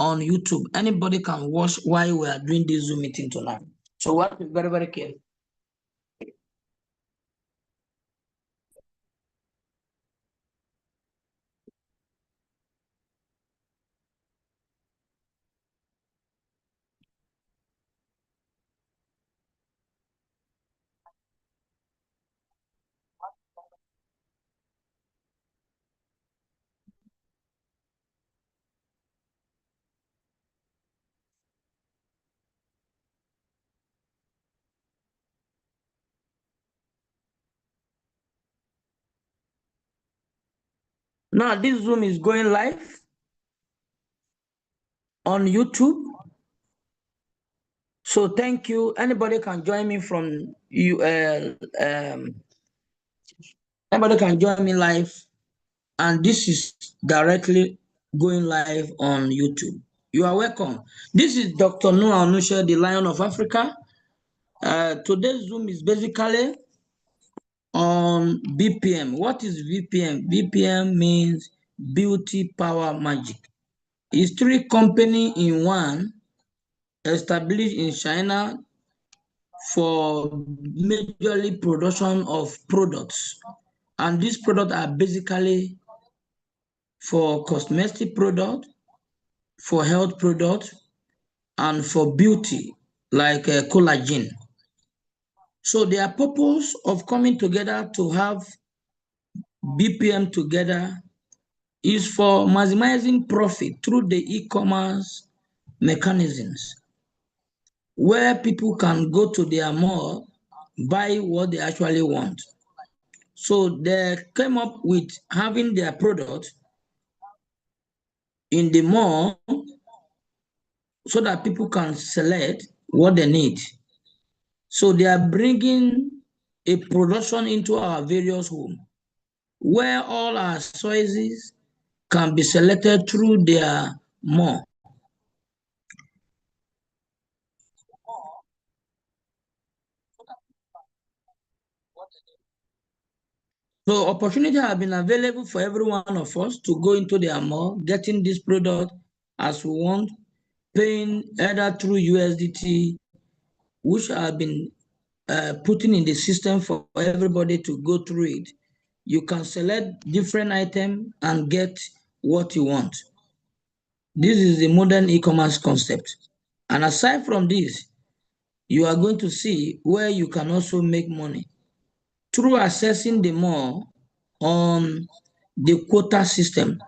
on YouTube. Anybody can watch while we are doing this Zoom meeting tonight. So we have to be very, very careful. Now this Zoom is going live on YouTube. So thank you. Anybody can join me from you. Anybody can join me live, and this is directly going live on YouTube. You are welcome. This is Dr. Noah Onusha, the Lion of Africa. Today's Zoom is basically on BPM. What is BPM? BPM means Beauty Power Magic. It's three company in one, established in China for majorly production of products. And these products are basically for cosmetic product, for health product, and for beauty, like collagen. So their purpose of coming together to have BPM together is for maximizing profit through the e-commerce mechanisms, where people can go to their mall, buy what they actually want. So they came up with having their product in the mall so that people can select what they need. So they are bringing a production into our various homes, where all our choices can be selected through their mall. So opportunity have been available for every one of us to go into their mall, getting this product as we want, paying either through USDT, which have been putting in the system for everybody to go through it. You can select different items and get what you want. This is the modern e-commerce concept. And aside from this, you are going to see where you can also make money through accessing the mall on the quota system.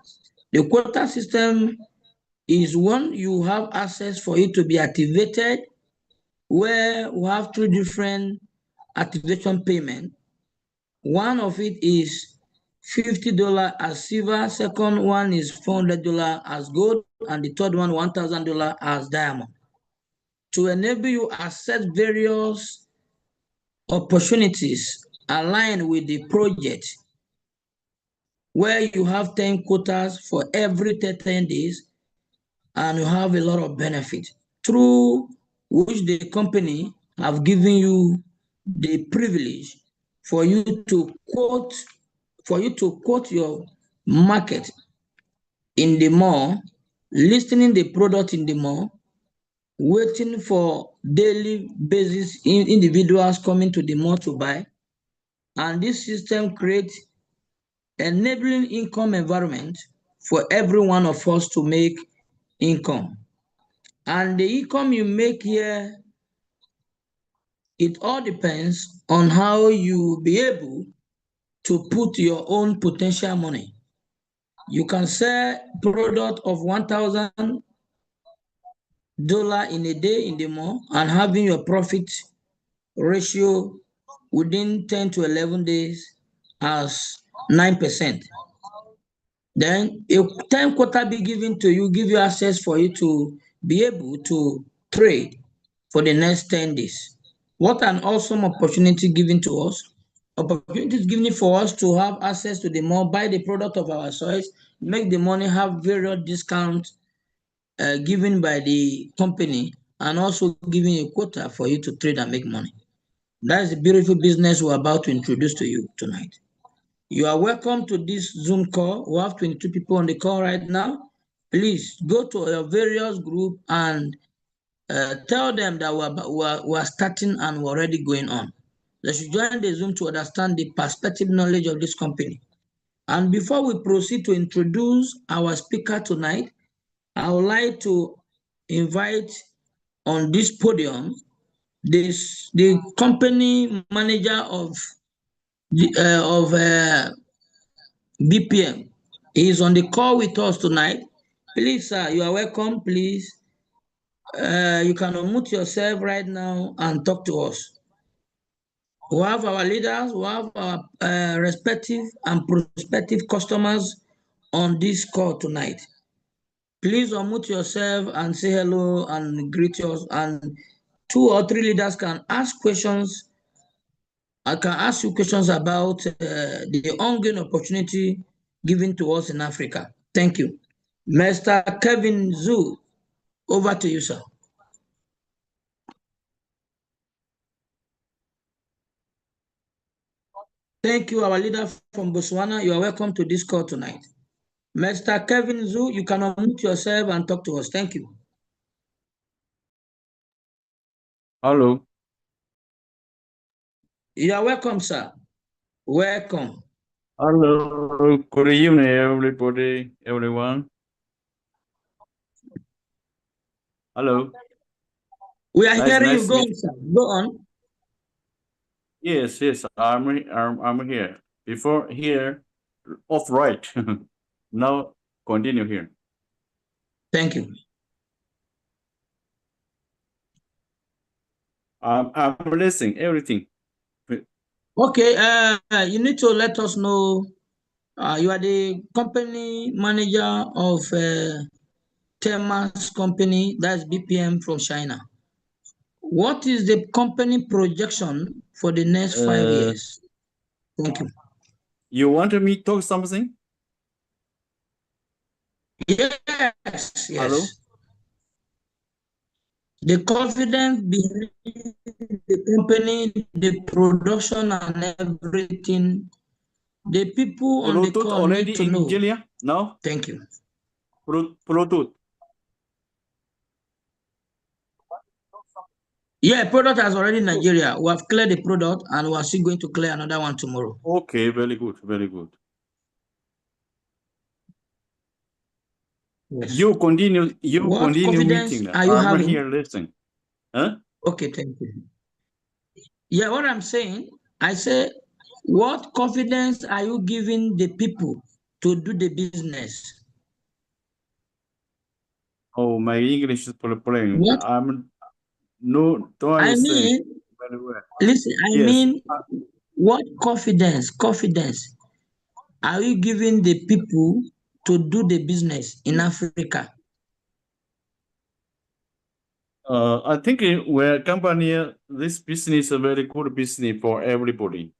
The quota system is one you have access for it to be activated, where we have two different activation payment. One of it is $50 as silver, second one is $400 as gold, and the third one $1,000 as diamond. To enable you access various opportunities aligned with the project, where you have 10 quotas for every 10 days, and you have a lot of benefit through which the company have given you the privilege for you to quote your market in the mall, listing the product in the mall, waiting for daily basis individuals coming to the mall to buy. And this system creates enabling income environment for every one of us to make income. And the income you make here, it all depends on how you be able to put your own potential money. You can sell product of $1,000 in a day in the mall and having your profit ratio within 10 to 11 days as 9%. Then a 10 quota be given to you, give you access for you to be able to trade for the next 10 days. What an awesome opportunity given to us. Opportunities given for us to have access to the mall, buy the product of our choice, make the money, have various discounts given by the company, and also giving a quota for you to trade and make money. That is the beautiful business we're about to introduce to you tonight. You are welcome to this Zoom call. We have 22 people on the call right now. please go to your various group and tell them that we're starting and we're already going on. They should join the Zoom to understand the perspective knowledge of this company. And before we proceed to introduce our speaker tonight, I would like to invite on this podium the company manager of BPM. He is on the call with us tonight. Please, sir, you are welcome. Please, you can unmute yourself right now and talk to us. We have our leaders, we have our respective and prospective customers on this call tonight. Please unmute yourself and say hello and greet us. And 2 or 3 leaders can ask questions. I can ask you questions about the ongoing opportunity given to us in Africa. Thank you. Mr. Kevin Zhu, over to you, sir. Thank you, our leader from Botswana. You are welcome to this call tonight. Mr. Kevin Zhu, you can unmute yourself and talk to us. Thank you. Hello. You are welcome, sir. Welcome. Hello. Good evening, everybody, everyone. Hello. We are hearing you. Go on, sir. Go on. Yes, I'm here. Before here, off right. Now continue here. Thank you. I'm listening everything. Okay, you need to let us know. You are the company manager of Temas company, that's BPM from China. What is the company projection for the next 5 years? Thank you. You want me to talk something? Yes, yes. Hello? The confidence behind the company, the production and everything, the people on the Bluetooth call need already to in know. Nigeria? No? Thank you. Bluetooth. Yeah, product has already in Nigeria. We have cleared the product and we are still going to clear another one tomorrow. Okay, very good, very good. Yes. You continue What confidence meeting. are you I'm having? here listening. Huh? Okay, thank you. Yeah, what I'm saying, I say, what confidence are you giving the people to do the business? Oh, my English is playing. What Don't I understand mean, very well. listen, I Yes. mean, what confidence are you giving the people to do the business in Africa? I think where company this business is a very good business for everybody.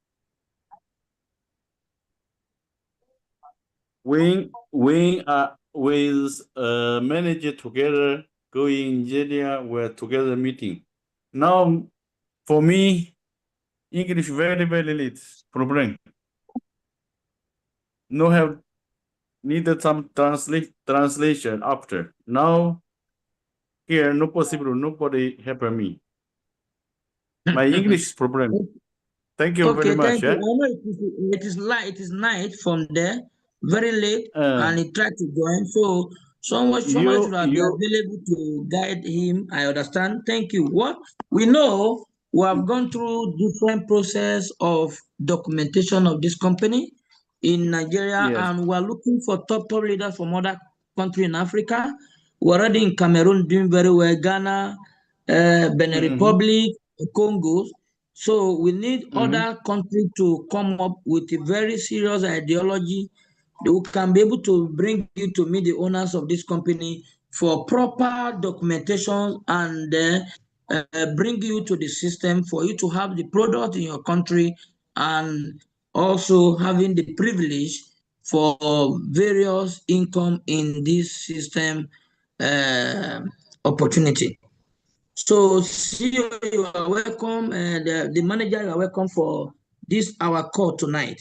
When with manager together going Nigeria, we're together meeting. Now for me, English very little problem. No have needed some translation after. Now here no possible, nobody help me. My English problem. Thank you very Okay, much. thank you. I know it is night from there, very late, and he tried to join. So someone should have been You available to guide him. I understand. Thank you. What we know, we have gone through different process of documentation of this company in Nigeria, yes. and we are looking for top leaders from other country in Africa. We're already in Cameroon doing very well, Ghana, Benin Republic, Congo. So we need other countries to come up with a very serious ideology who can be able to bring you to meet the owners of this company for proper documentation and bring you to the system for you to have the product in your country and also having the privilege for various income in this system uh, opportunity. So, CEO, you are welcome, and the manager, you are welcome for this our call tonight.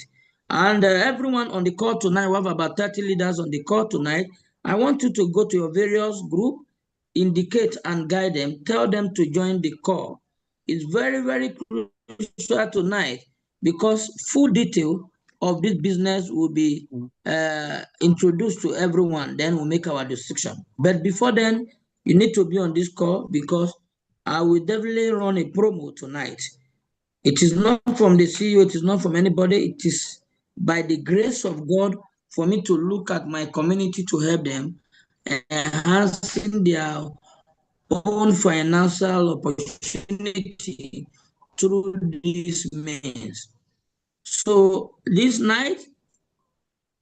And everyone on the call tonight, we have about 30 leaders on the call tonight. I want you to go to your various group, indicate and guide them, tell them to join the call. It's very, very crucial tonight because full detail of this business will be introduced to everyone. Then we'll make our decision. But before then, you need to be on this call because I will definitely run a promo tonight. It is not from the CEO, it is not from anybody. It is by the grace of God for me to look at my community to help them enhancing their own financial opportunity through these means. So this night,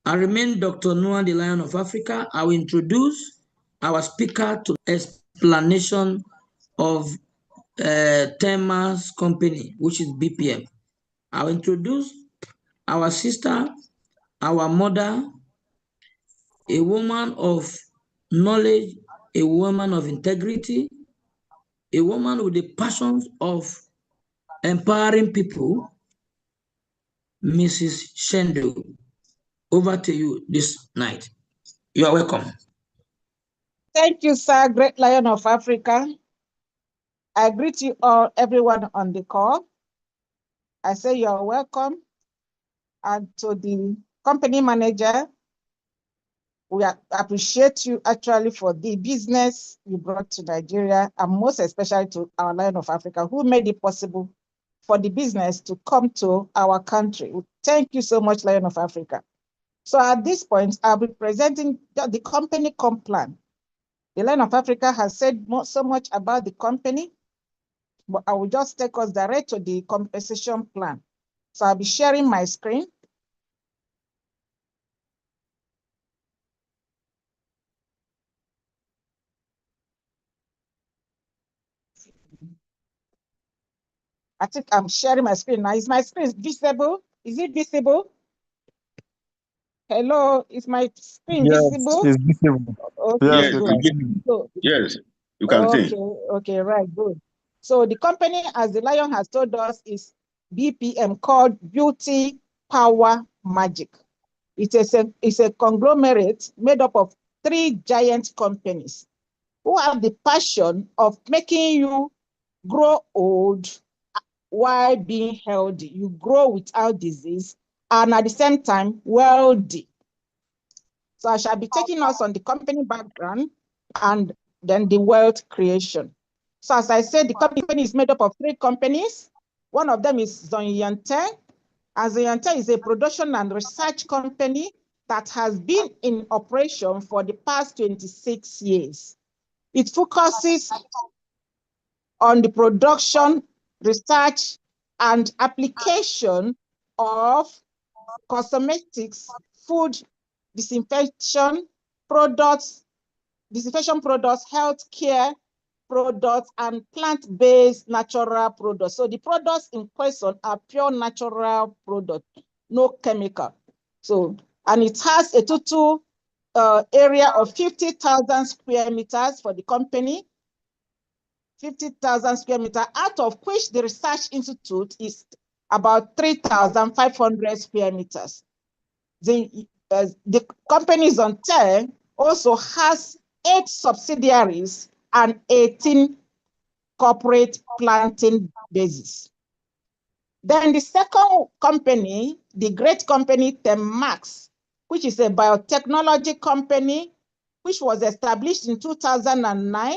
I remain Dr. Noah, the Lion of Africa. I will introduce our speaker to explanation of Temas company, which is BPM. I'll introduce our sister, our mother, a woman of knowledge, a woman of integrity, a woman with the passions of empowering people, Mrs. Shendo. Over to you this night. You are welcome. Thank you, sir, Great Lion of Africa. I greet you all, everyone on the call. I say you are welcome. And to the company manager, we appreciate you actually for the business you brought to Nigeria, and most especially to our Lion of Africa, who made it possible for the business to come to our country. Thank you so much, Lion of Africa. So at this point, I'll be presenting the company comp plan. The Lion of Africa has said so much about the company, but I will just take us direct to the compensation plan. So I'll be sharing my screen. I think I'm sharing my screen now. Is my screen visible? Is it visible? Hello, is my screen visible? Yes, it's visible. Okay, Yes, Yes, we good. can see. So, yes, you can see. okay, right, good. So the company, as the Lion has told us, is BPM, called Beauty Power Magic. It's a conglomerate made up of 3 giant companies who have the passion of making you grow old while being healthy. You grow without disease and at the same time wealthy. So I shall be taking us on the company background and then the wealth creation. So as I said, the company is made up of 3 companies. One of them is Zonyante. And Zonyante is a production and research company that has been in operation for the past 26 years. It focuses on the production, research, and application of cosmetics, food, disinfection products, healthcare products, and plant-based natural products. So the products in question are pure natural products, no chemical. So, and it has a total area of 50,000 square meters for the company, 50,000 square meters, out of which the research institute is about 3,500 square meters. The company Zonte also has 8 subsidiaries and 18 corporate planting bases. Then the second company, the great company Temax, which is a biotechnology company, which was established in 2009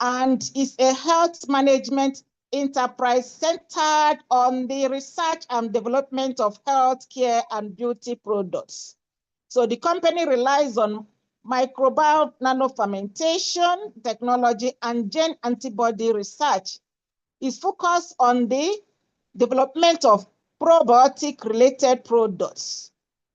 and is a health management enterprise centered on the research and development of healthcare and beauty products. So the company relies on microbial nanofermentation technology and gene antibody research. It's focused on the development of probiotic-related products.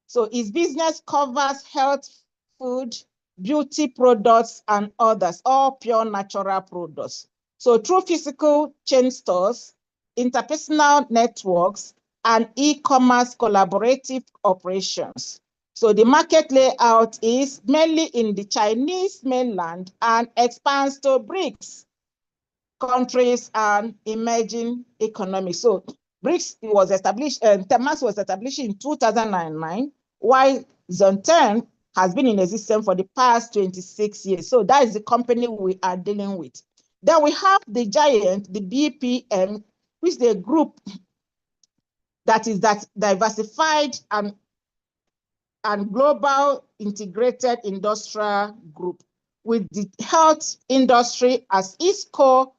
So its business covers health, food, beauty products, and others, all pure natural products. So through physical chain stores, interpersonal networks, and e-commerce collaborative operations. So the market layout is mainly in the Chinese mainland and expands to BRICS countries and emerging economies. So BRICS was established, Temas was established in 2009, while Zonten has been in existence for the past 26 years. So that is the company we are dealing with. Then we have the giant, the BPM, which is a group that is diversified and global integrated industrial group with the health industry as its core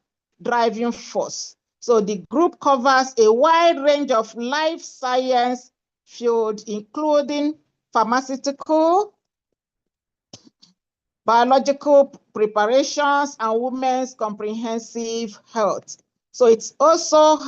driving force. So the group covers a wide range of life science fields, including pharmaceutical, biological preparations, and women's comprehensive health. So it's also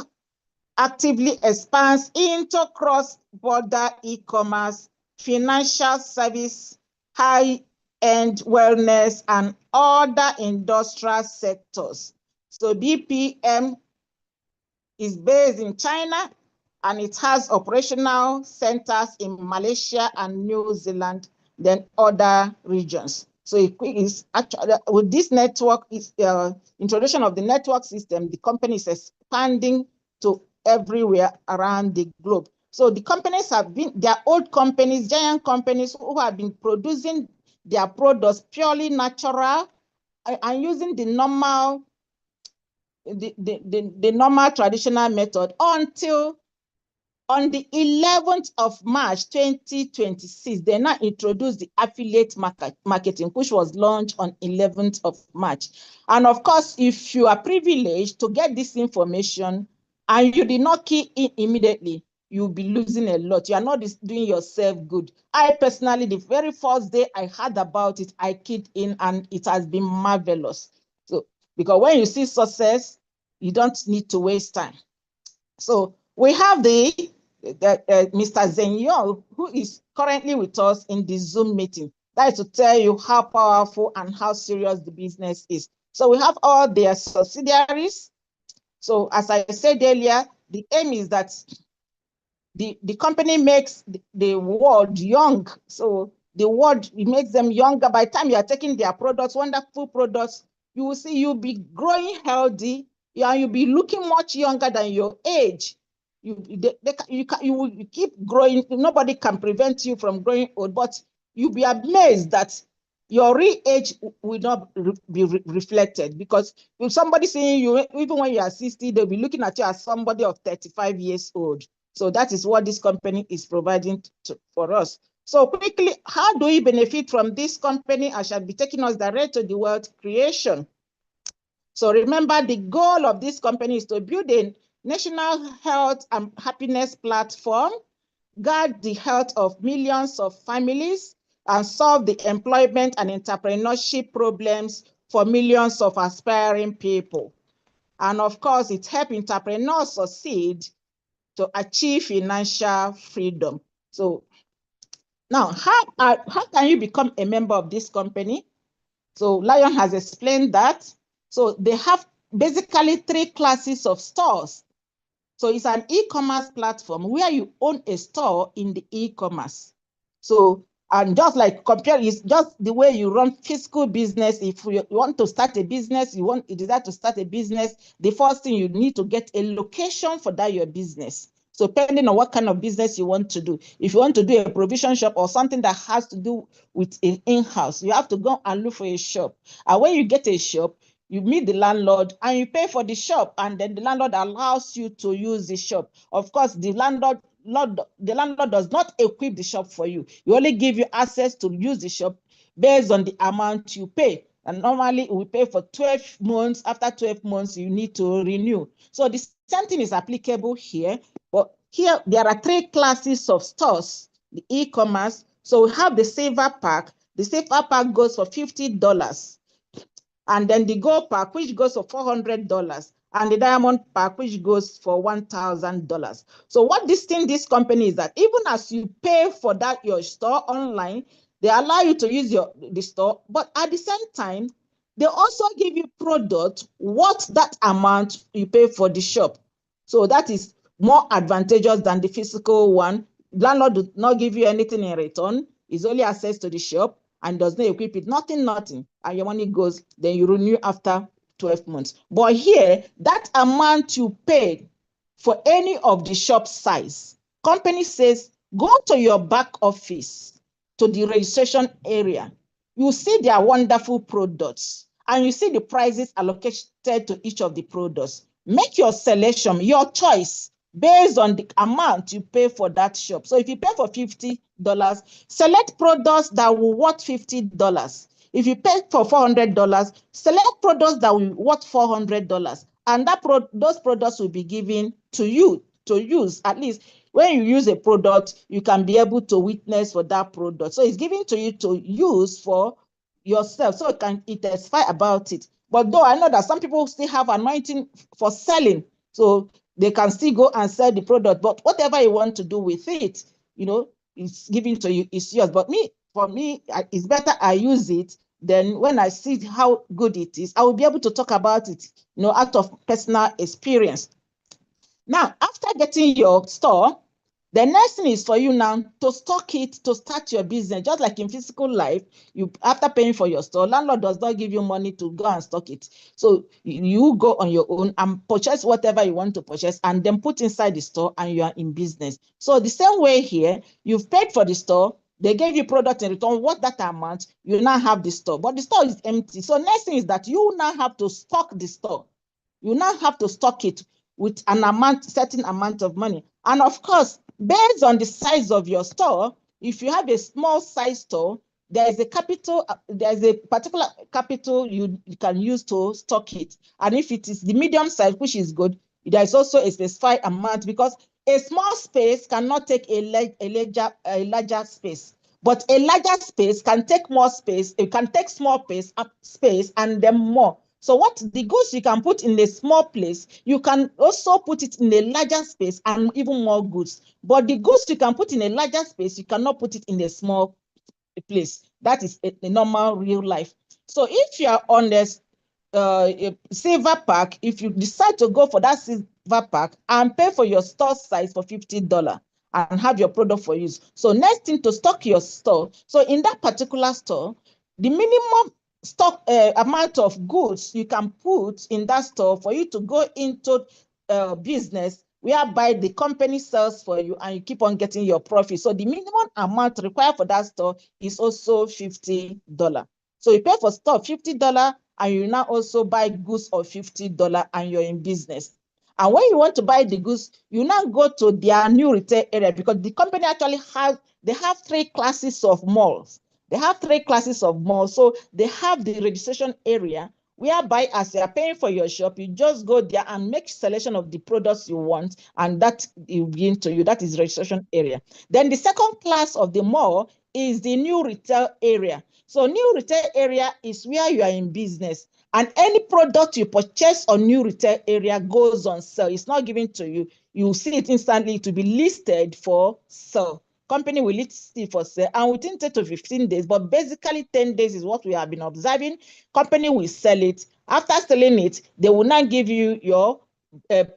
actively expands into cross-border e-commerce, financial service, high-end wellness, and other industrial sectors. So BPM is based in China, and it has operational centers in Malaysia and New Zealand, then other regions. So it is actually, with this network, introduction of the network system, the company is expanding to everywhere around the globe. So the companies have been, they are old companies, giant companies who have been producing their products purely natural and using the normal, the normal traditional method until on the 11th of March 2026, they now introduced the affiliate marketing, which was launched on 11th of March. And of course, if you are privileged to get this information and you did not key in immediately, you'll be losing a lot. You are not doing yourself good. I personally, the very first day I heard about it, I keyed in and it has been marvelous. So, because when you see success, you don't need to waste time. So we have Mr. Zenyo, who is currently with us in the Zoom meeting. That is to tell you how powerful and how serious the business is. So we have all their subsidiaries. So as I said earlier, the aim is that the company makes the world young. So the world, it makes them younger. By the time you are taking their products, wonderful products, you will see you'll be growing healthy, and you'll be looking much younger than your age. You will keep growing. Nobody can prevent you from growing old, but you'll be amazed that your real age will not be reflected, because if somebody seeing you, even when you are 60, they'll be looking at you as somebody of 35 years old. So that is what this company is providing for us. So quickly, how do we benefit from this company? I shall be taking us direct to the wealth creation. So remember, the goal of this company is to build a national health and happiness platform, guard the health of millions of families, and solve the employment and entrepreneurship problems for millions of aspiring people. And of course, it helps entrepreneurs succeed to achieve financial freedom. So now, how can you become a member of this company? So Lion has explained that. So they have basically 3 classes of stores. So it's an e-commerce platform where you own a store in the e-commerce. So, and just like compare, it's just the way you run physical business. If you want to start a business, you desire to start a business, the first thing you need to get a location for that your business. So depending on what kind of business you want to do, if you want to do a provision shop or something that has to do with an in-house, you have to go and look for a shop. And when you get a shop, you meet the landlord and you pay for the shop, and then the landlord allows you to use the shop. Of course, the landlord does not equip the shop for you. You only give you access to use the shop based on the amount you pay. And normally we pay for 12 months. After 12 months, you need to renew. So the same thing is applicable here. But here there are 3 classes of stores, the e-commerce. So we have the silver pack. The silver pack goes for $50. And then the gold pack, which goes for $400, and the diamond pack, which goes for $1,000. So what this company is that even as you pay for that your store online, they allow you to use the store, but at the same time, they also give you product worth that amount you pay for the shop. So that is more advantageous than the physical one. Landlord does not give you anything in return. It's only access to the shop and does not equip it, nothing, and your money goes, then you renew after 12 months. But here, that amount you paid for any of the shop size, company says, go to your back office to the registration area, you see their wonderful products and you see the prices allocated to each of the products. Make your selection, your choice, based on the amount you pay for that shop. So if you pay for $50, select products that will worth $50. If you pay for $400, select products that will worth $400, and those products will be given to you to use. At least when you use a product, you can be able to witness for that product. So it's given to you to use for yourself, so you can testify about it. But though I know that some people still have anointing for selling, so they can still go and sell the product. But whatever you want to do with it, it's given to you, it's yours. But for me, it's better I use it. Then when I see how good it is, I will be able to talk about it, out of personal experience. Now, after getting your store, the next thing is for you now to stock it, to start your business. Just like in physical life, after paying for your store, landlord does not give you money to go and stock it. So you go on your own and purchase whatever you want to purchase and then put inside the store, and you are in business. So the same way here, you've paid for the store, they gave you product in return, what that amount, you now have the store, but the store is empty. So next thing is that you now have to stock the store. You now have to stock it with an certain amount of money. And of course, based on the size of your store, if you have a small size store, there's a particular capital you can use to stock it. And if it is the medium size, which is good, there's also a specified amount, because a small space cannot take a larger space. But a larger space can take more space. It can take small space and then more. So what the goods you can put in a small place, you can also put it in a larger space and even more goods. But the goods you can put in a larger space, you cannot put it in a small place. That is a normal real life. So if you are on a silver pack, if you decide to go for that silver pack and pay for your store size for $50 and have your product for use. So next thing, to stock your store. So in that particular store, the minimum stock amount of goods you can put in that store for you to go into business, whereby the company sells for you and you keep on getting your profit. So the minimum amount required for that store is also $50. So you pay for store $50 and you now also buy goods of $50 and you're in business. And when you want to buy the goods, you now go to their new retail area, because the company actually have 3 classes of malls. They have 3 classes of malls. So they have the registration area, whereby as you are paying for your shop, you just go there and make selection of the products you want, and that will be into you. That is registration area. Then the second class of the mall is the new retail area. So new retail area is where you are in business, and any product you purchase on new retail area goes on sale. It's not given to you. You see it instantly to be listed for sale. Company will list it for sale, and within 10 to 15 days, but basically 10 days is what we have been observing. Company will sell it. After selling it, they will now give you your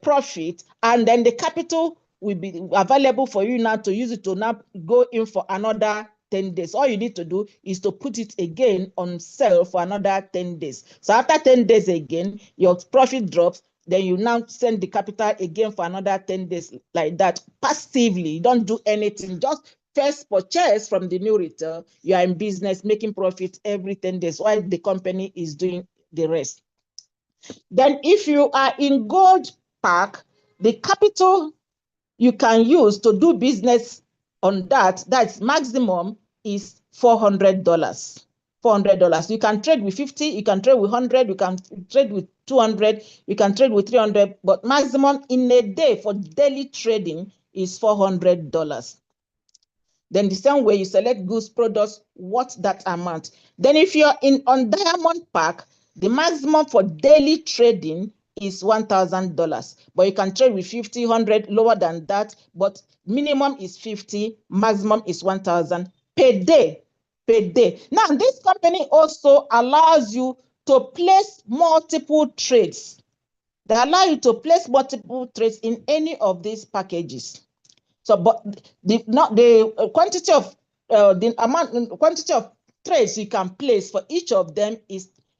profit, and then the capital will be available for you now to use it to now go in for another 10 days. All you need to do is to put it again on sale for another 10 days. So after 10 days again, your profit drops. Then you now send the capital again for another 10 days, like that, passively. You don't do anything. Just first purchase from the new retail. You are in business, making profit every 10 days while the company is doing the rest. Then if you are in gold pack, the capital you can use to do business on that's maximum is $400. $400. You can trade with 50, you can trade with 100, you can trade with 200, you can trade with 300, but maximum in a day for daily trading is $400. Then the same way you select goods, products, what's that amount? Then if you're on diamond pack, the maximum for daily trading is $1,000, but you can trade with 50, 100, lower than that, but minimum is 50, maximum is 1,000 per day. Now, this company also allows you to place multiple trades. They allow you to place multiple trades in any of these packages. So, but the quantity of trades you can place for each of them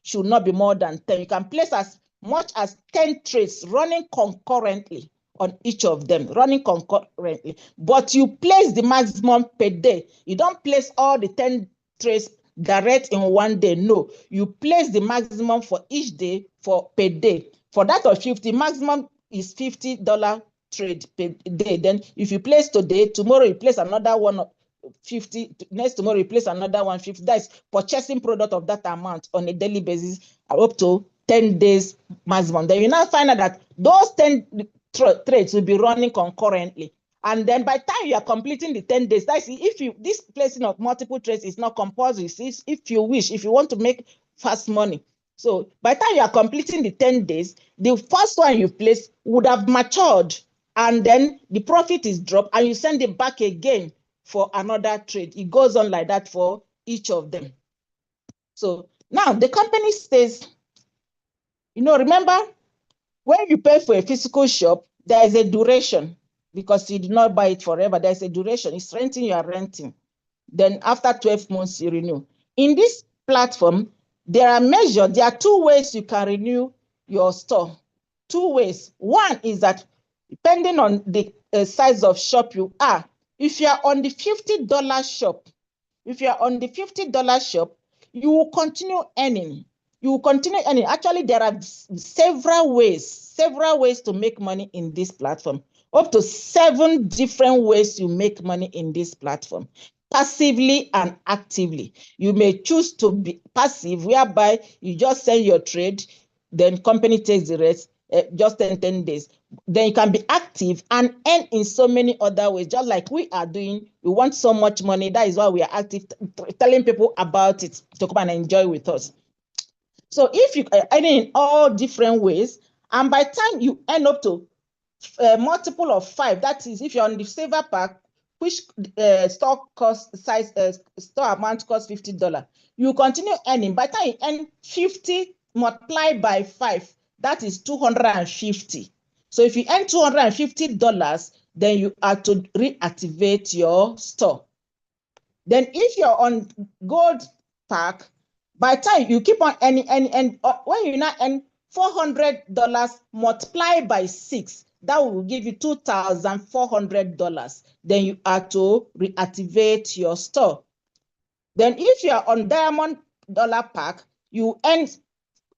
should not be more than 10. You can place as much as 10 trades running concurrently on each of them, running concurrently. But you place the maximum per day. You don't place all the 10 trades direct in one day. No, you place the maximum for each day per day. For that of 50, maximum is $50 trade per day. Then if you place today, tomorrow you place another one 50, next tomorrow you place another 150. That's purchasing product of that amount on a daily basis up to 10 days maximum. Then you now find out that those 10 trades will be running concurrently. And then by the time you are completing the 10 days, that's if you this placing of multiple trades is not compulsory. If you wish, if you want to make fast money. So by the time you are completing the 10 days, the first one you place would have matured, and then the profit is dropped, and you send it back again for another trade. It goes on like that for each of them. So now the company says, remember when you pay for a physical shop, there is a duration because you did not buy it forever. There's a duration. It's renting, you are renting. Then after 12 months, you renew. In this platform, there are 2 ways you can renew your store. 2 ways. One is that depending on the size of shop you are, if you are on the $50 shop, you will continue earning. Actually, there are several ways to make money in this platform. Up to 7 different ways you make money in this platform, passively and actively. You may choose to be passive, whereby you just sell your trade, then company takes the rest, just 10 days. Then you can be active and earn in so many other ways, just like we are doing. We want so much money. That is why we are active, telling people about it to come and enjoy with us. So if you are earning in all different ways, and by the time you earn up to multiple of 5, that is, if you're on the saver pack, which store amount costs $50, you continue earning. By the time you earn 50 multiplied by 5, that is 250. So if you earn $250, then you are to reactivate your store. Then if you're on gold pack, by the time you keep on earning, when you now earn $400 multiplied by 6, that will give you $2,400. Then you are to reactivate your store. Then if you are on diamond dollar pack, you earn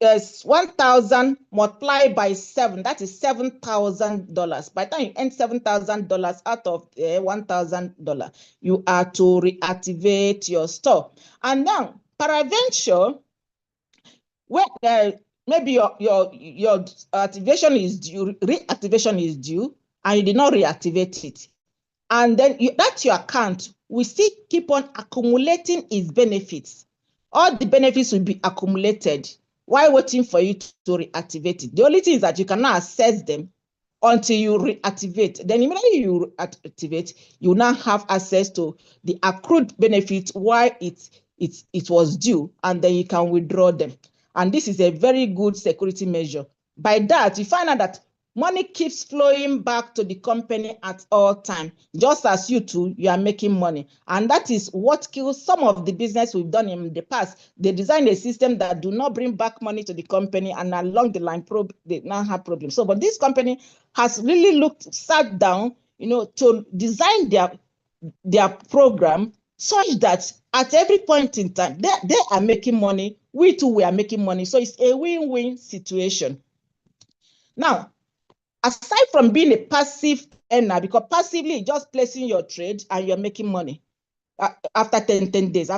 1,000 multiplied by 7, that is $7,000. By the time you earn $7,000 out of $1,000, you are to reactivate your store. And now, peradventure, when maybe your activation is due, reactivation is due, and you did not reactivate it, and then that's your account will still keep on accumulating its benefits. All the benefits will be accumulated while waiting for you to reactivate it. The only thing is that you cannot access them until you reactivate. Then immediately you reactivate, you now have access to the accrued benefits while it was due, and then you can withdraw them. And this is a very good security measure. By that, you find out that money keeps flowing back to the company at all times, just as you too, you are making money. And that is what kills some of the business we've done in the past. They designed a system that do not bring back money to the company, and along the line, they now have problems. So, but this company has really sat down, to design their program such that at every point in time, they are making money. We too, we are making money. So it's a win-win situation. Now, aside from being a passive earner, because passively just placing your trade and you're making money after 10 days,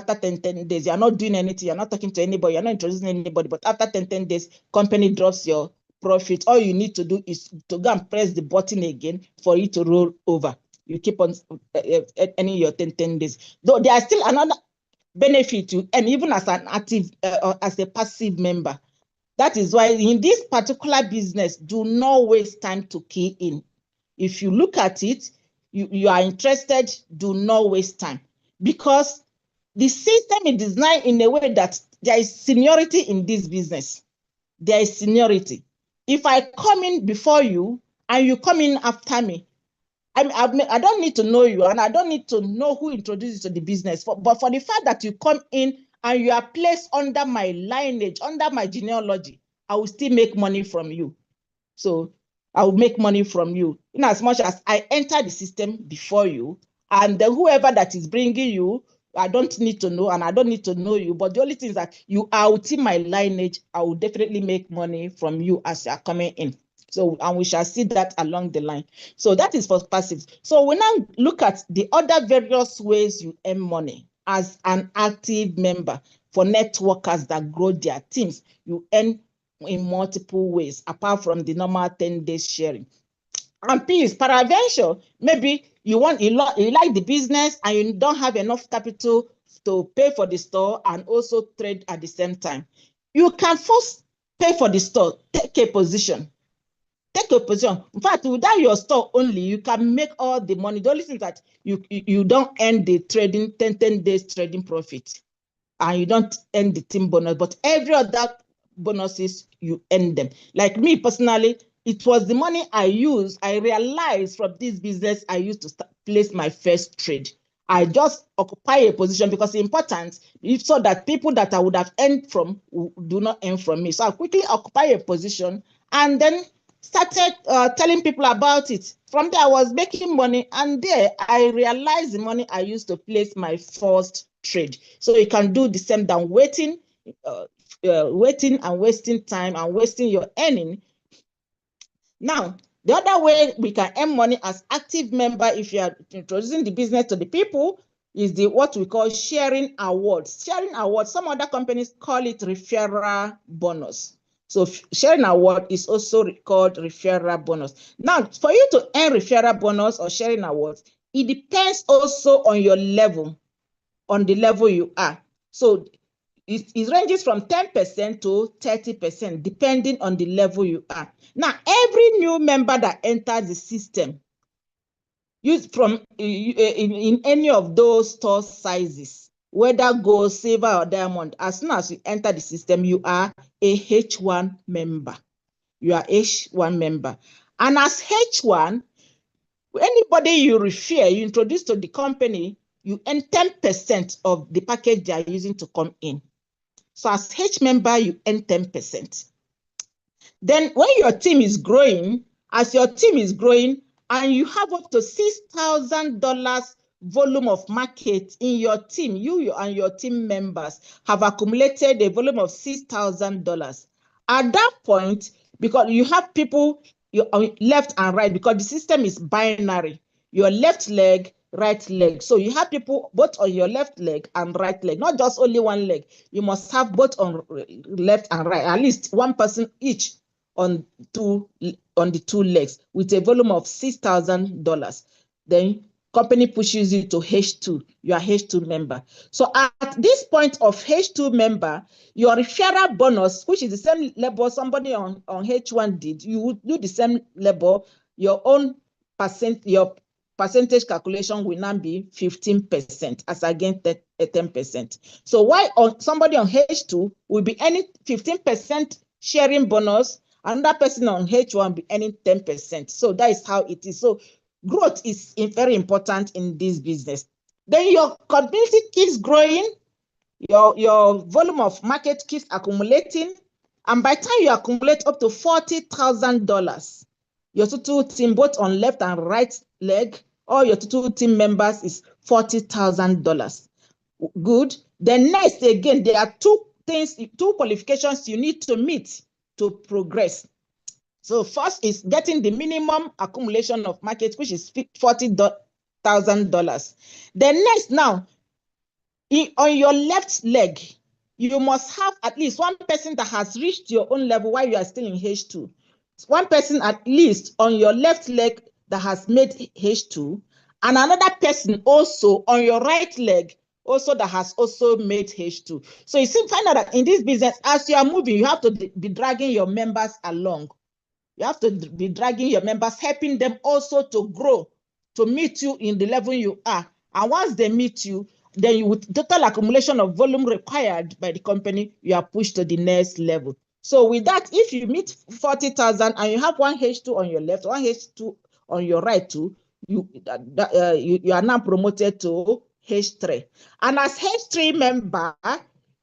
you're not doing anything, you're not talking to anybody, you're not introducing anybody, but after 10 days, company drops your profit. All you need to do is to go and press the button again for it to roll over. You keep on earning your 10 days. Though there is still another benefit to earn, even as an active, as a passive member. That is why in this particular business, do not waste time to key in. If you look at it, you are interested, do not waste time, because the system is designed in a way that there is seniority in this business. There is seniority. If I come in before you and you come in after me, I don't need to know you, and I don't need to know who introduced you to the business. But for the fact that you come in and you are placed under my lineage, under my genealogy, I will still make money from you. So I will make money from you, in as much as I enter the system before you, and then whoever that is bringing you, I don't need to know, and I don't need to know you. But the only thing is that you are within my lineage. I will definitely make money from you as you are coming in. So, and we shall see that along the line. So that is for passive. So we now look at the other various ways you earn money as an active member. For networkers that grow their teams, you earn in multiple ways, apart from the normal 10 days sharing. And P is paraventure. Maybe you like the business and you don't have enough capital to pay for the store and also trade at the same time. You can first pay for the store, take a position. Take a position. In fact, without your store only, you can make all the money. The only thing that you don't earn the trading 10 days trading profit, and you don't earn the team bonus, but every other bonuses you earn them. Like me personally, it was the money I realized from this business I used to place my first trade. I just occupy a position because it's important, so that people that I would have earned from do not earn from me. So I quickly occupy a position and then started telling people about it. From there, I was making money, and there I realized the money I used to place my first trade. So you can do the same than waiting and wasting time and wasting your earning. Now, the other way we can earn money as active member, if you are introducing the business to the people, is what we call sharing awards. Sharing awards, some other companies call it referral bonus. So sharing award is also called referral bonus. Now, for you to earn referral bonus or sharing awards, it depends also on your level, on the level you are. So it ranges from 10% to 30%, depending on the level you are. Now, every new member that enters the system, used from in any of those store sizes, whether gold, silver, or diamond, as soon as you enter the system, you are a H1 member. You are H1 member. And as H1, anybody you refer, you introduce to the company, you earn 10% of the package they are using to come in. So as H member, you earn 10%. Then when your team is growing, as your team is growing, and you have up to $6,000 volume of market in your team, you and your team members have accumulated a volume of $6,000. At that point, because you have people left and right, because the system is binary, your left leg, right leg. So you have people both on your left leg and right leg, not just only one leg. You must have both on left and right, at least one person each on the two legs, with a volume of $6,000. Then company pushes you to H2. You are H2 member. So at this point of H2 member, your referral bonus, which is the same level somebody on H1 did, you would do the same level. Your own percentage calculation will now be 15% as against 10%. So why somebody on H2 will be earning 15% sharing bonus, another person on H1 be earning 10%. So that is how it is. So growth is very important in this business. Then your community keeps growing, your volume of market keeps accumulating, and by the time you accumulate up to $40,000, your total team, both on left and right leg, all your total team members is $40,000. Good. Then next, again, there are two qualifications you need to meet to progress. So first is getting the minimum accumulation of market, which is $40,000. Then next, now, on your left leg, you must have at least one person that has reached your own level while you are still in H2. One person at least on your left leg that has made H2, and another person also on your right leg also that has also made H2. So you see, find out that in this business, as you are moving, you have to be dragging your members along. You have to be dragging your members, helping them also to grow, to meet you in the level you are. And once they meet you, then with total accumulation of volume required by the company, you are pushed to the next level. So with that, if you meet 40,000 and you have one H2 on your left, one H2 on your right too, you are now promoted to H3. And as H3 member,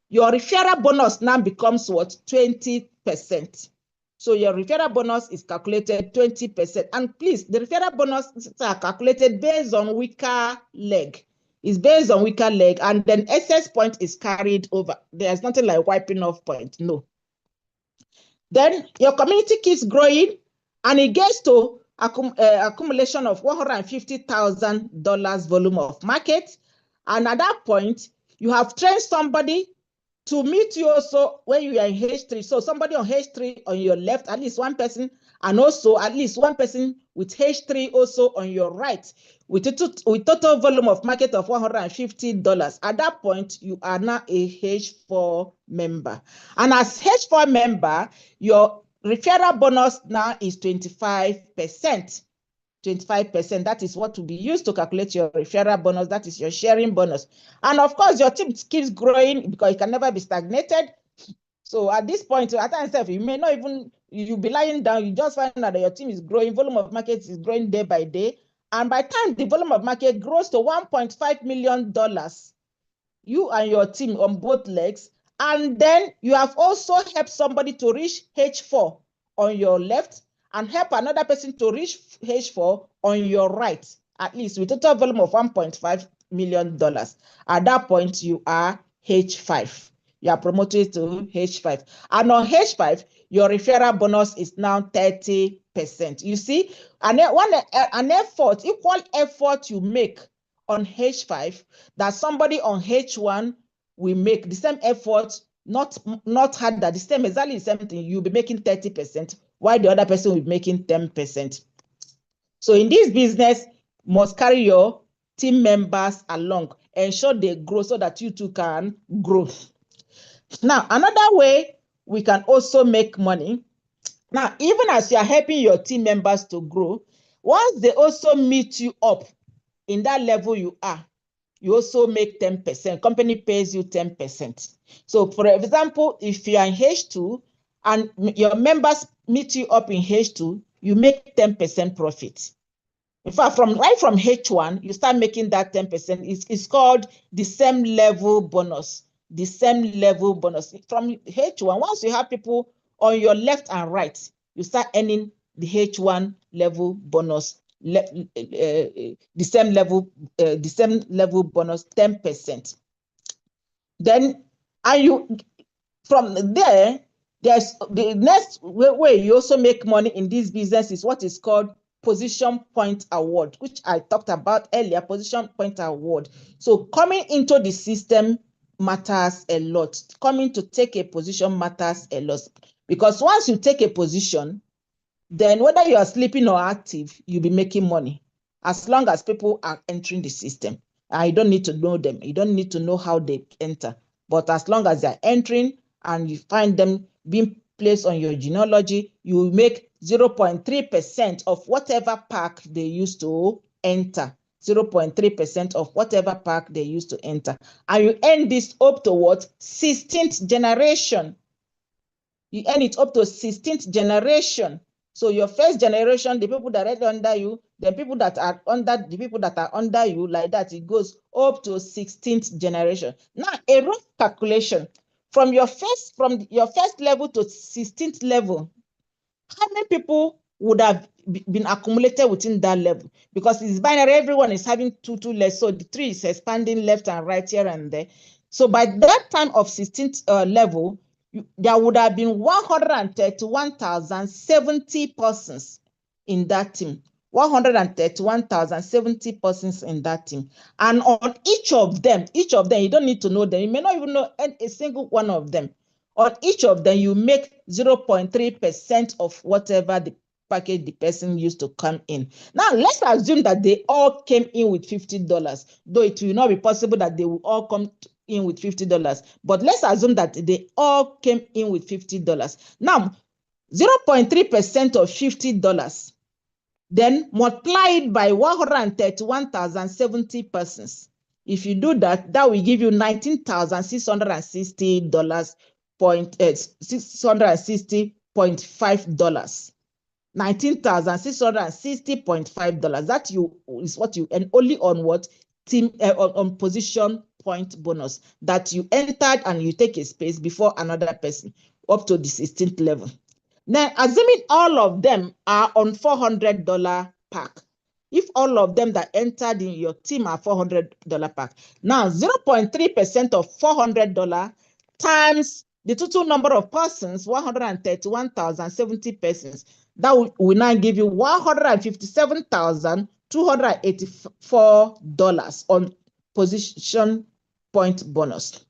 your referral bonus now becomes what? 20%. So your referral bonus is calculated 20%. And please, the referral bonuses are calculated based on weaker leg. It's based on weaker leg, and then excess point is carried over. There's nothing like wiping off point, no. Then your community keeps growing, and it gets to accumulation of $150,000 volume of market. And at that point, you have trained somebody to meet you also when you are in H3. So somebody on H3 on your left, at least one person, and also at least one person with H3 also on your right, with total volume of market of $150. At that point, you are now a H4 member. And as H4 member, your referral bonus now is 25%. 25%. That is what will be used to calculate your referral bonus. That is your sharing bonus. And of course, your team keeps growing because it can never be stagnated. So at this point, at times, you may not even, you'll be lying down, you just find out that your team is growing, volume of market is growing day by day. And by the time the volume of market grows to $1.5 million, you and your team on both legs, and then you have also helped somebody to reach H4 on your left and help another person to reach H4 on your right, at least with a total volume of $1.5 million. At that point, you are H5. You are promoted to H5. And on H5, your referral bonus is now 30%. You see, an effort, equal effort you make on H5 that somebody on H1 will make the same effort, not harder, the same, exactly the same thing. You'll be making 30%, while the other person will be making 10%. So in this business, must carry your team members along, ensure they grow so that you too can grow. Now, another way we can also make money. Now, even as you are helping your team members to grow, once they also meet you up in that level you are, you also make 10%. Company pays you 10%. So for example, if you are in H2 and your members meet you up in H2, you make 10% profit. In fact, right from H1, you start making that 10%. It's called the same level bonus. The same level bonus. From H1, once you have people on your left and right, you start earning the H1 level bonus. The same level bonus, 10%. Then, from there, there's the next way you also make money in this business is what is called position point award, which I talked about earlier. Position point award. So coming into the system matters a lot. Coming to take a position matters a lot, because once you take a position, then whether you are sleeping or active, you'll be making money as long as people are entering the system. You don't need to know them. You don't need to know how they enter. But as long as they're entering and you find them being placed on your genealogy, you will make 0.3% of whatever pack they used to enter. 0.3% of whatever pack they used to enter. And you earn this up to what? 16th generation. You earn it up to 16th generation. So your first generation, the people that are under you, the people that are under you, like that, it goes up to 16th generation. Now, a rough calculation from your first level to 16th level, how many people would have been accumulated within that level? Because it's binary, everyone is having two less, so the tree is expanding left and right here and there. So by that time of 16th level, there would have been 131,070 persons in that team. 131,070 persons in that team. And on each of them, you don't need to know them. You may not even know a single one of them. On each of them, you make 0.3% of whatever the package the person used to come in. Now, let's assume that they all came in with $50, though it will not be possible that they will all come in with $50. But let's assume that they all came in with $50. Now, 0.3% of $50, then multiply it by 131,070 persons. If you do that, that will give you $19,660. $660.5. $19,660.5. That is what you earn only on what team on position point bonus, that you entered and you take a space before another person up to the 16th level. Now, assuming all of them are on $400 pack, if all of them that entered in your team are $400 pack, now 0.3% of $400 times the total number of persons, 131,070 persons, that will now give you $157,284 on position point bonus.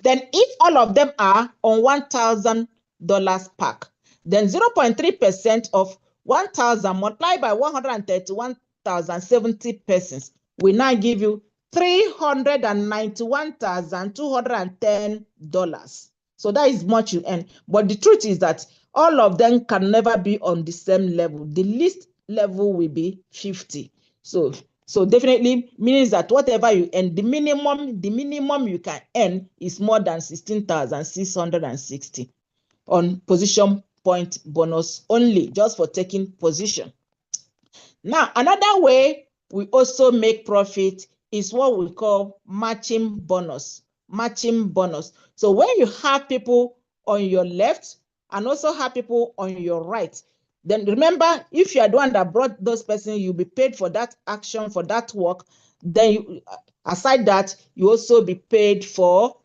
Then if all of them are on $1,000 pack, then 0.3% of 1,000 multiplied by 131,070 persons will now give you $391,210. So that is much you earn. But the truth is that all of them can never be on the same level. The least level will be 50. So definitely means that whatever you earn, the minimum you can earn is more than 16,660 on position point bonus only, just for taking position. Now, another way we also make profit is what we call matching bonus. Matching bonus. So when you have people on your left and also have people on your right, then remember, if you are the one that brought those persons, you'll be paid for that action, for that work. Then aside that, you also be paid for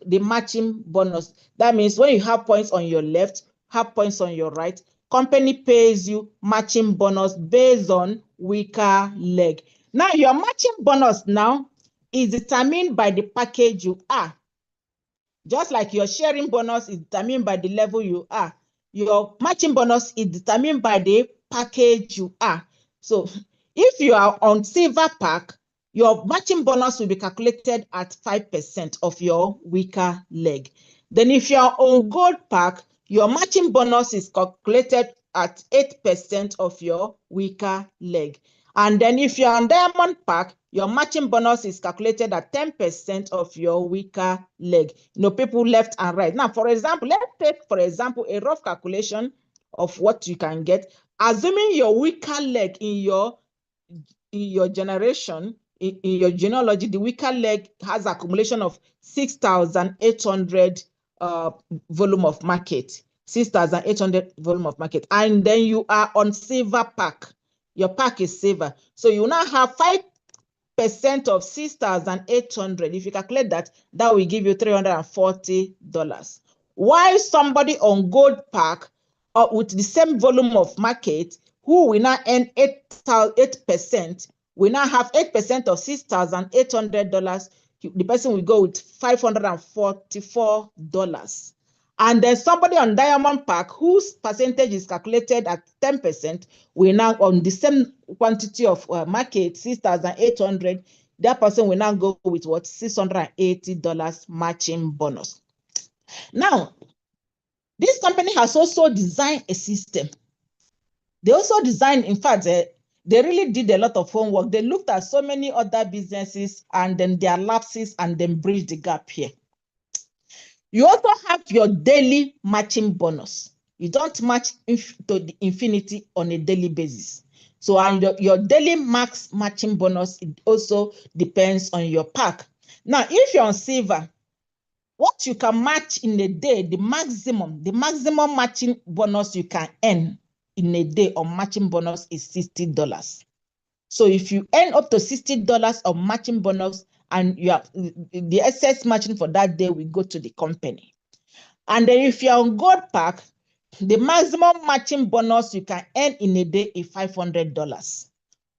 the matching bonus. That means when you have points on your left, have points on your right, company pays you matching bonus based on weaker leg. Now, your matching bonus now is determined by the package you are. Just like your sharing bonus is determined by the level you are, your matching bonus is determined by the package you are. So if you are on silver pack, your matching bonus will be calculated at 5% of your weaker leg. Then if you are on gold pack, your matching bonus is calculated at 8% of your weaker leg. And then if you're on diamond pack, your matching bonus is calculated at 10% of your weaker leg. You know, people left and right. Now, for example, let's take, for example, a rough calculation of what you can get. Assuming your weaker leg in your generation, in your genealogy, the weaker leg has accumulation of 6,800 volume of market. 6,800 volume of market. And then you are on silver pack. Your pack is silver. So you now have 5% of 6,800. If you calculate that, that will give you $340. While somebody on gold pack with the same volume of market, who will now earn 8%, we now have 8% of $6,800. The person will go with $544. And then somebody on diamond pack whose percentage is calculated at 10%, will now on the same quantity of market, 6,800, that person will now go with what? $680 matching bonus. Now, this company has also designed a system. They also designed, in fact, they really did a lot of homework. They looked at so many other businesses and then their lapses and then bridged the gap here. You also have your daily matching bonus. You don't match to the infinity on a daily basis. So and your daily max matching bonus, it also depends on your pack. Now, if you're on silver, what you can match in a day, the maximum matching bonus you can earn in a day on matching bonus is $60. So if you earn up to $60 of matching bonus, and you have the excess matching for that day will go to the company. And then if you're on gold pack, the maximum matching bonus you can earn in a day is $500.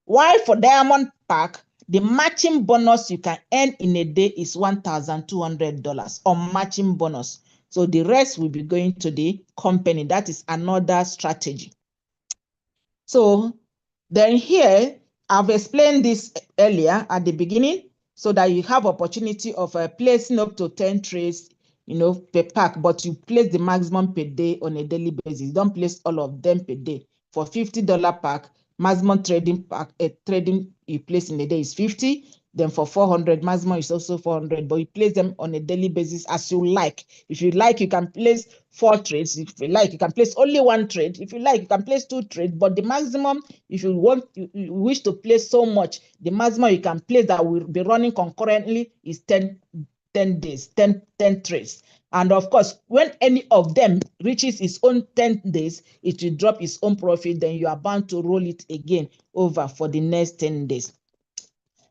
While for diamond pack, the matching bonus you can earn in a day is $1,200 on matching bonus. So the rest will be going to the company. That is another strategy. So then here, I've explained this earlier at the beginning so that you have opportunity of placing up to 10 trades, per pack, but you place the maximum per day on a daily basis. You don't place all of them per day. For $50 pack, maximum trading pack, trading you place in a day is 50. Then for 400, maximum is also 400, but you place them on a daily basis as you like. If you like, you can place 4 trades. If you like, you can place only 1 trade. If you like, you can place 2 trades. But the maximum, if you wish to place so much, the maximum you can place that will be running concurrently is 10 days, 10 trades. And of course, when any of them reaches its own 10 days, it will drop its own profit. Then you are bound to roll it again over for the next 10 days.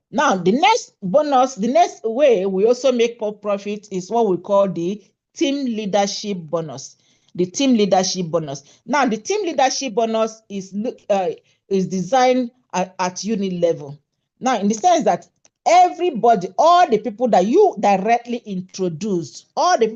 Now, the next bonus, the next way we also make profit is what we call the team leadership bonus. The team leadership bonus. Now, the team leadership bonus is designed at unit level. Now, in the sense that everybody, all the people that you directly introduce, whether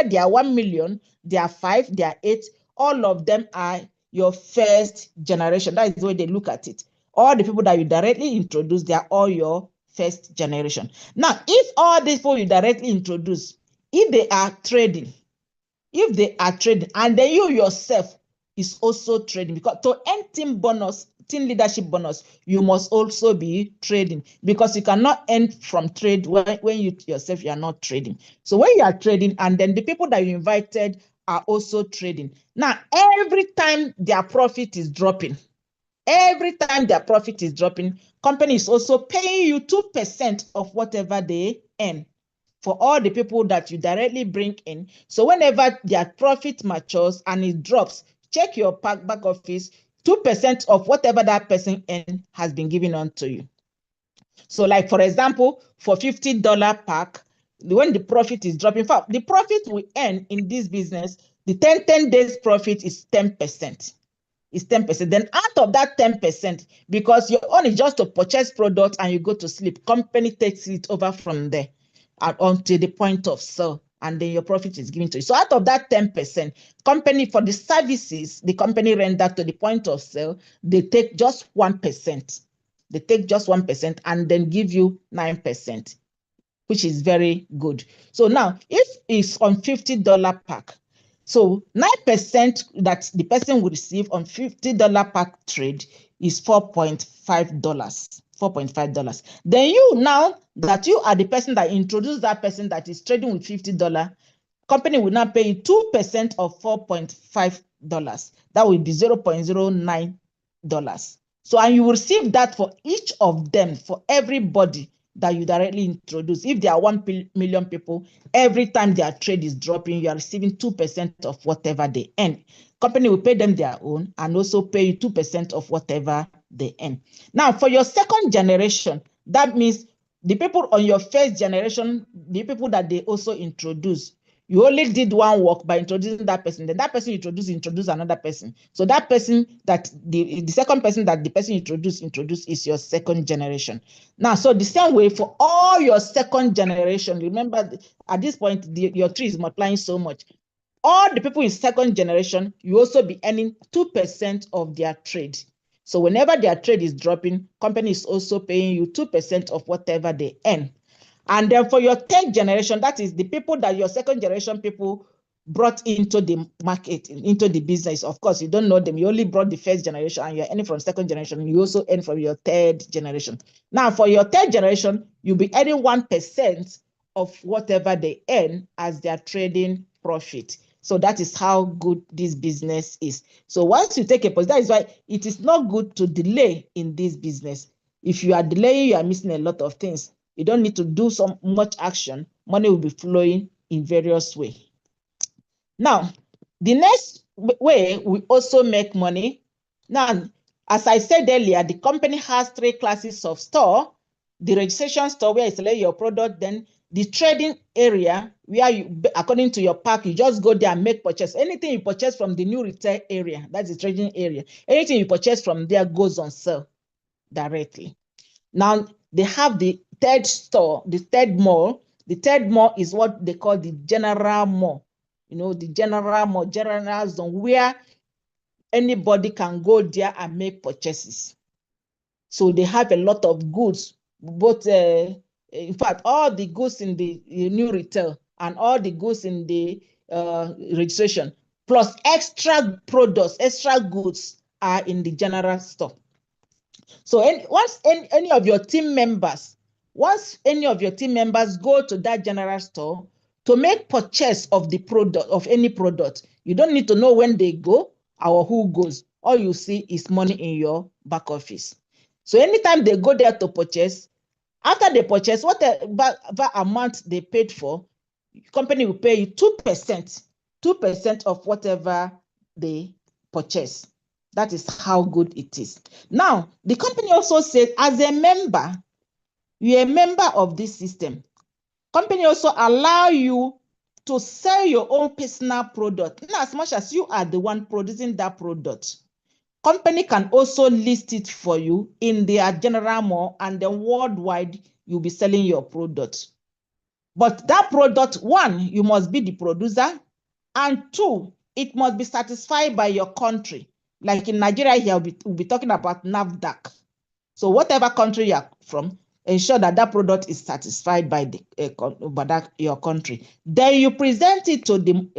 they are 1 million, they are 5, they are 8, all of them are your first generation. That is the way they look at it. All the people that you directly introduce, they are all your first generation. Now, if all these people you directly introduce, if they are trading, and then you yourself is also trading, because to earn team leadership bonus, you must also be trading, because you cannot earn from trade when you yourself you are not trading. So when you are trading, and then the people that you invited are also trading, now every time their profit is dropping, company is also paying you 2% of whatever they earn for all the people that you directly bring in. So whenever their profit matures and it drops, check your back office, 2% of whatever that person earned has been given on to you. So like, for example, for $50 pack, when the profit is dropping, in fact, the profit we earn in this business, the 10 days profit is 10%. Is 10%. Then out of that 10%, because your own is just to purchase product and you go to sleep, company takes it over from there until the point of sale, and then your profit is given to you. So out of that 10%, company, for the services the company render to the point of sale, they take just 1%. They take just 1% and then give you 9%, which is very good. So now, if it's on $50 pack, so 9% that the person will receive on $50 pack trade is $4.5. $4.5. Then you, now that you are the person that introduced that person that is trading with $50, company will now pay you 2% of $4.5. That will be $0.09. So, and you will receive that for each of them, for everybody that you directly introduce. If there are 1 million people, every time their trade is dropping, you are receiving 2% of whatever they earn. Company will pay them their own and also pay you 2% of whatever they earn. Now, for your second generation, that means the people on your first generation, the people that they also introduce, you only did one work by introducing that person. Then that person introduce another person. So that person that the second person that the person introduced is your second generation. Now, so the same way for all your second generation, remember at this point, your tree is multiplying so much. All the people in second generation, you also be earning 2% of their trade. So whenever their trade is dropping, company is also paying you 2% of whatever they earn. And then for your third generation, that is the people that your second generation people brought into the market, into the business. Of course, you don't know them. You only brought the first generation and you're earning from second generation. You also earn from your third generation. Now, for your third generation, you'll be earning 1% of whatever they earn as their trading profit. So that is how good this business is. So once you take a position, that is why it is not good to delay in this business. If you are delaying, you are missing a lot of things. You don't need to do so much action. Money will be flowing in various ways. Now, the next way we also make money. Now, as I said earlier, the company has 3 classes of store. The registration store where you select your product, then the trading area where you, according to your pack, you just go there and make purchase. Anything you purchase from the new retail area, that's the trading area. Anything you purchase from there goes on sale directly. Now, they have the third store, the third mall. The third mall is what they call the general mall. You know, the general mall, general zone, where anybody can go there and make purchases. So they have a lot of goods, both, in fact, all the goods in the new retail and all the goods in the registration, plus extra products, extra goods are in the general store. So once any of your team members go to that general store to make purchase of the product, of any product, you don't need to know when they go or who goes. All you see is money in your back office. So anytime they go there to purchase, after they purchase, whatever amount they paid for, company will pay you 2% of whatever they purchase. That is how good it is. Now, the company also says, as a member, you're a member of this system. Company also allow you to sell your own personal product. In as much as you are the one producing that product, company can also list it for you in their general mall, and then worldwide, you'll be selling your product. But that product, one, you must be the producer, and two, it must be satisfied by your country. Like in Nigeria here, we'll be talking about NAFDAC. So whatever country you are from, ensure that that product is satisfied by your country. Then you present it to the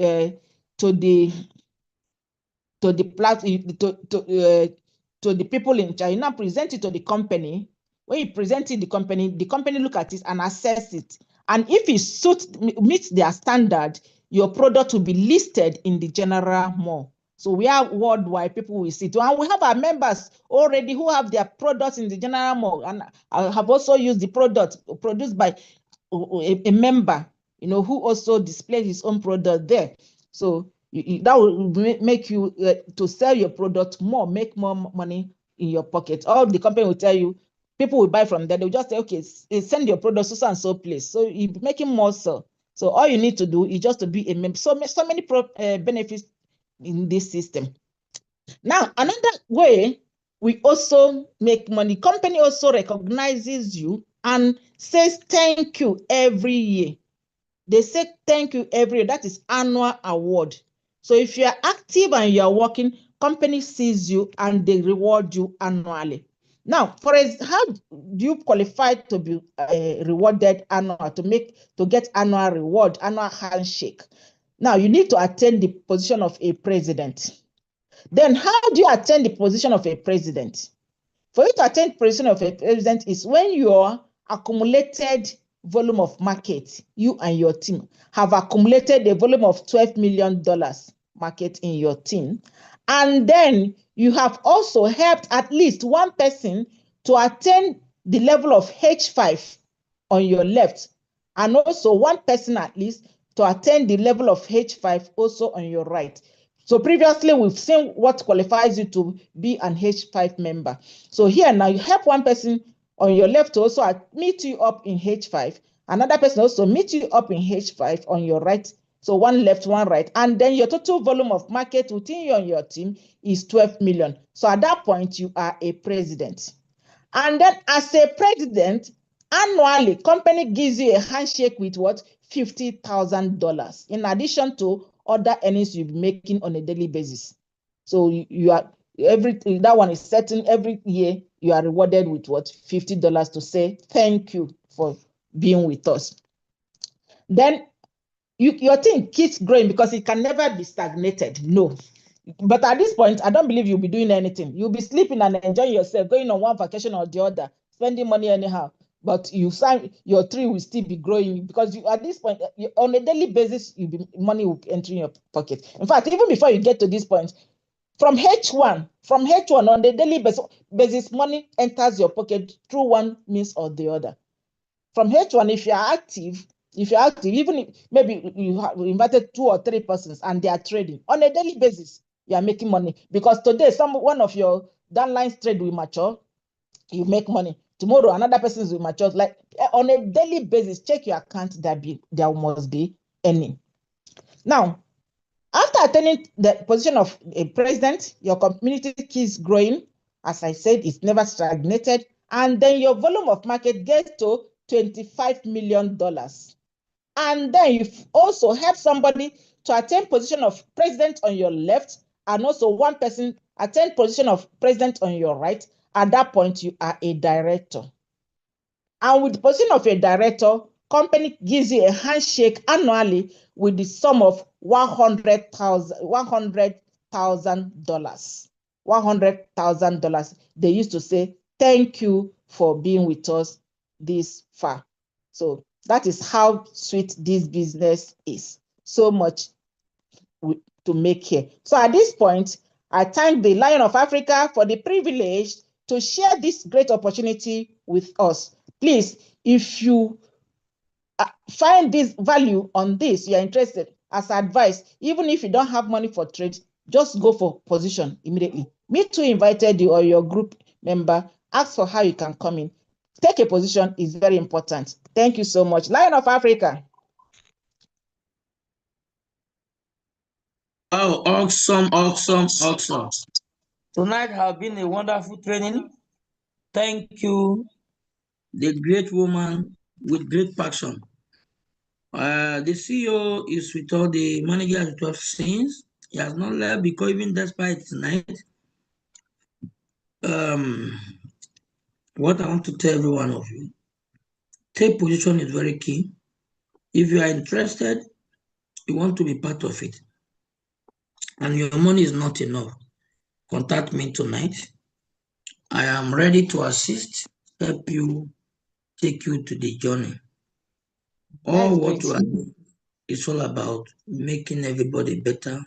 people in China. You now present it to the company. When you present it, the company look at it and assess it. And if it meets their standard, your product will be listed in the general mall. So we are worldwide, people will see it. And we have our members already who have their products in the general mall, and have also used the product produced by a member, who also displays his own product there. So that will make you to sell your product more, make more money in your pocket. All the company will tell you, people will buy from there. They'll just say, okay, send your product to so and so place. So you're making more sell. So all you need to do is just to be a member. So many benefits in this system. Now, another way we also make money, company also recognizes you and says thank you every year. They say thank you every year. That is annual award. So if you are active and you are working, company sees you and they reward you annually. Now, how do you qualify to be rewarded annual, to get annual reward, annual handshake? Now, you need to attain the position of a president. Then how do you attain the position of a president? For you to attain the position of a president is when your accumulated volume of market, you and your team have accumulated a volume of $12 million market in your team. And then you have also helped at least one person to attain the level of H5 on your left, and also one person at least to attain the level of H5 also on your right. So previously, we've seen what qualifies you to be an H5 member. So here now, you help one person on your left to also meet you up in H5. Another person also meet you up in H5 on your right. So one left, one right. And then your total volume of market within you and your team is 12 million. So at that point, you are a president. And then as a president, annually, company gives you a handshake with what? $50,000 in addition to other earnings you'll be making on a daily basis. So you are that one is certain. Every year you are rewarded with what? $50 to say thank you for being with us. Then your team keeps growing because it can never be stagnated. No. But at this point, I don't believe you'll be doing anything. You'll be sleeping and enjoying yourself, going on one vacation or the other, spending money anyhow. But your tree will still be growing because at this point, on a daily basis, money will enter in your pocket. In fact, even before you get to this point, from H1 on the daily basis, money enters your pocket through one means or the other. From H1, if you're active, even if maybe you have invited 2 or 3 persons and they are trading on a daily basis, you are making money because today one of your downline trade will mature, you make money. Tomorrow another person will mature. Like on a daily basis, check your account. There must be earning. Now, after attaining the position of a president, your community keeps growing. As I said, it's never stagnated, and then your volume of market gets to $25 million. And then you also help somebody to attain position of president on your left, and also one person attain position of president on your right. At that point, you are a director. And with the position of a director, company gives you a handshake annually with the sum of $100,000. $100,000. They used to say, thank you for being with us this far. So that is how sweet this business is. So much to make here. So at this point, I thank the Lion of Africa for the privilege to share this great opportunity with us. Please, if you find this value on this, you're interested, as advice, even if you don't have money for trade, just go for position immediately. Me too invited you or your group member, ask for how you can come in. Take a position is very important. Thank you so much. Lion of Africa. Oh, awesome, awesome, awesome. Tonight has been a wonderful training. Thank you, the great woman with great passion. The CEO is with all the managers with 12 scenes. He has not left because even despite tonight, what I want to tell every one of you, take position is very key. If you are interested, you want to be part of it, and your money is not enough, contact me tonight. I am ready to assist, help you, take you to the journey. All what we are doing is all about making everybody better,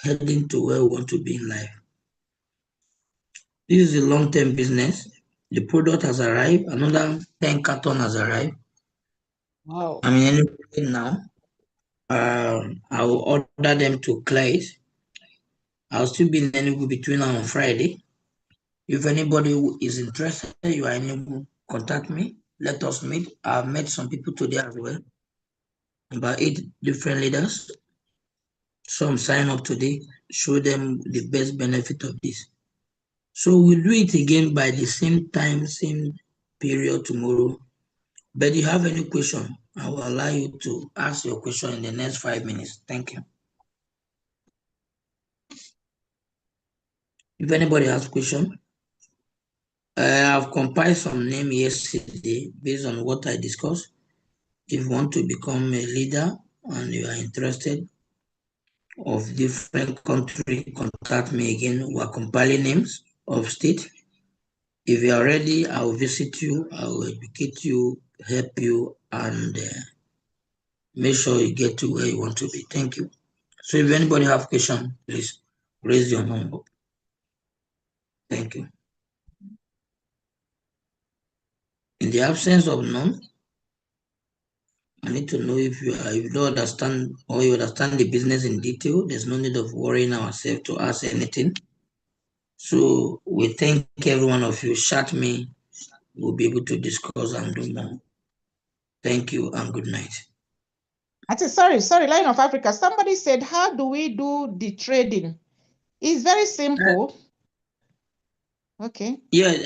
heading to where we want to be in life. This is a long-term business. The product has arrived. Another 10 carton has arrived. Wow. I'm in Enugu now. I will order them to Clyde. I'll still be in Enugu between now and Friday. If anybody who is interested, you are in Enugu, contact me. Let us meet. I've met some people today as well. About 8 different leaders. Some sign up today, show them the best benefit of this. So we'll do it again by the same time, same period tomorrow. But if you have any question, I will allow you to ask your question in the next 5 minutes. Thank you. If anybody has question, I've compiled some name yesterday based on what I discussed. If you want to become a leader and you are interested of different country, contact me again. We're compiling names of state. If you are ready, I will visit you, I will educate you, help you, and make sure you get to where you want to be. Thank you. So if anybody have question, please raise your hand up. Thank you. In the absence of none, I need to know if you don't understand or you understand the business in detail. There's no need of worrying ourselves to ask anything. So we thank every one of you. Chat me. We'll be able to discuss and do more. Thank you and good night. Sorry, Lion of Africa. Somebody said, how do we do the trading? It's very simple. Okay. Yeah,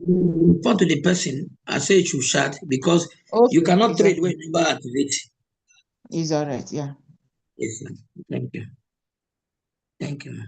report to the person. I say it should chat because you Okay, cannot it's trade okay. when you never activate. It's all right, yeah. Yes, sir. Thank you. Thank you.